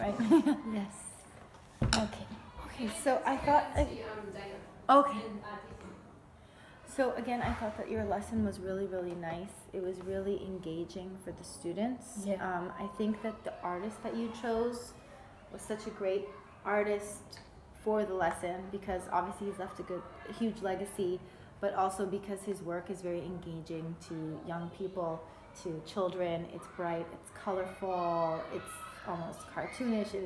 right? Yes. Okay. Okay, so I thought... Okay. So again, I thought that your lesson was really, really nice. It was really engaging for the students. Yeah. I think that the artist that you chose was such a great artist for the lesson because obviously he's left a huge legacy, but also because his work is very engaging to young people, to children. It's bright, it's colorful, it's almost cartoonish, and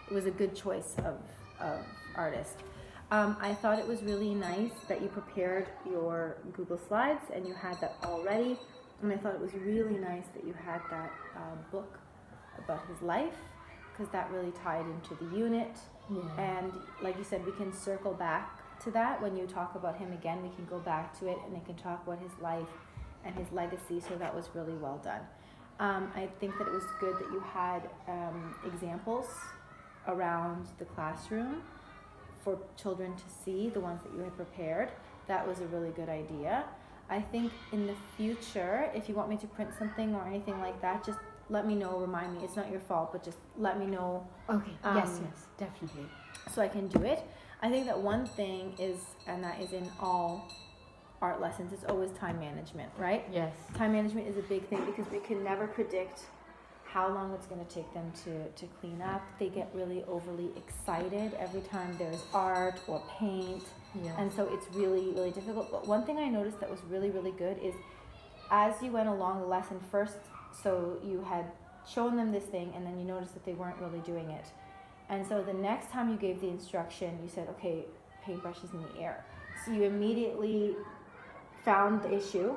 it was a good choice of artist. I thought it was really nice that you prepared your Google Slides and you had that all ready. And I thought it was really nice that you had that book about his life because that really tied into the unit. Yeah. And like you said, we can circle back to that when you talk about him again. We can go back to it and they can talk about his life and his legacy. So that was really well done. I think that it was good that you had examples around the classroom for children to see, the ones that you had prepared. That was a really good idea. I think in the future, if you want me to print something or anything like that, just let me know, remind me. It's not your fault, but just let me know. Okay, yes, definitely. So I can do it. I think that one thing is, and that is in all art lessons, it's always time management, right? Yes. Time management is a big thing because we can never predict how long it's going to take them to clean up. They get really overly excited every time there's art or paint. Yes. And so it's really, really difficult. But one thing I noticed that was really, really good is as you went along the lesson first, so you had shown them this thing and then you noticed that they weren't really doing it. And so the next time you gave the instruction, you said, okay, paintbrush is in the air. So you immediately found the issue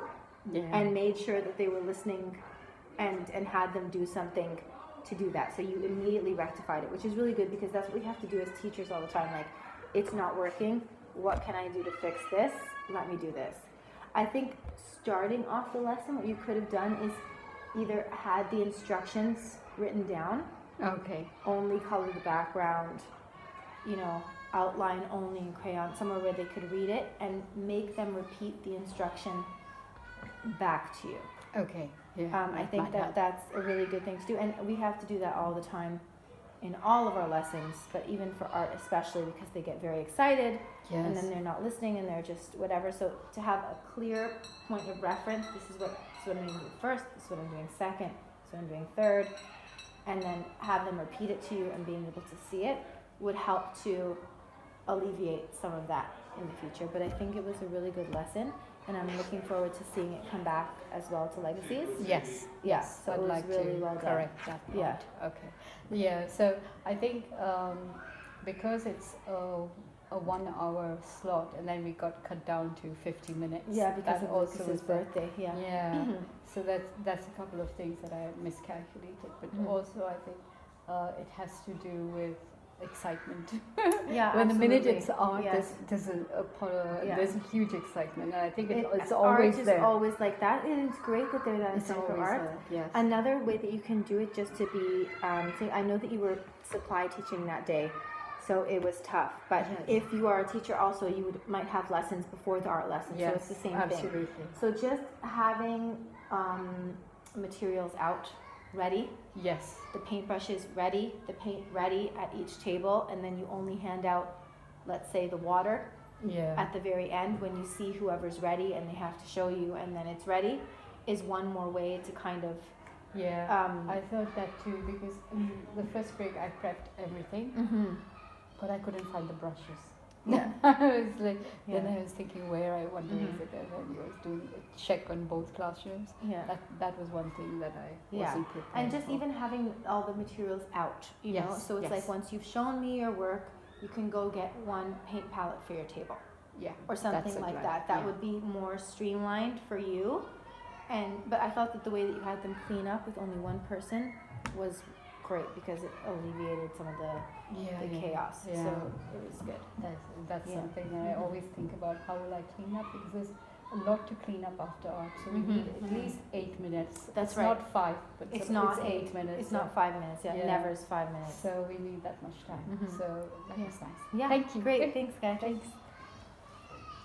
and made sure that they were listening and had them do something to do that. So you immediately rectified it, which is really good because that's what we have to do as teachers all the time. Like, it's not working. What can I do to fix this? Let me do this. I think starting off the lesson, what you could have done is either had the instructions written down. Okay. Only color the background, outline only in crayon, somewhere where they could read it, and make them repeat the instruction back to you. Okay. Yeah. I think that's a really good thing to do, and we have to do that all the time in all of our lessons, but even for art especially because they get very excited and then they're not listening and they're just whatever. So to have a clear point of reference, this is what I'm doing first, this is what I'm doing second, this is what I'm doing third, and then have them repeat it to you and being able to see it would help to alleviate some of that in the future. But I think it was a really good lesson. And I'm looking forward to seeing it come back as well to Legacies. Yes. Yeah. So I'd it was like really to well done. correct that part. Yeah. Okay. Yeah. So I think because it's a 1 hour slot, and then we got cut down to 50 minutes. Yeah, because that of Lucas's birthday. Yeah. Yeah. So that's a couple of things that I miscalculated, but also I think it has to do with excitement. Yeah, when absolutely. the minute it's art, Yes. there's a huge excitement, and I think it's art always is there. always like that, and it's great that they're that It's inside for always art. there, yes. Another way that you can do it, just to be, I know that you were supply teaching that day, so it was tough. But if you are a teacher, also you might have lessons before the art lesson, so it's the same absolutely. thing. So just having materials out, ready. Yes. The paintbrushes ready, the paint ready at each table, and then you only hand out, let's say, the water at the very end when you see whoever's ready and they have to show you and then it's ready, is one more way to kind of... I thought that too, because in the first break I prepped everything, but I couldn't find the brushes. Yeah. I was like, then I was thinking where I wonder is it, and then I was doing a check on both classrooms. Yeah. That was one thing that I wasn't prepared And just for. even having all the materials out, you know? So it's like once you've shown me your work, you can go get one paint palette for your table. Yeah. Or something like that. That would be more streamlined for you. But I thought that the way that you had them clean up with only one person was great because it alleviated some of the chaos. Yeah. So it was good. That's something that I always think about. How will I clean up? Because there's a lot to clean up after art. So we need at least 8 minutes. That's it's right. Not 5, but it's not 8 minutes. It's not 5 minutes. Yeah, never is 5 minutes. So we need that much time. So that was nice. Yeah. Thank you. Great. Thanks, guys. Thanks.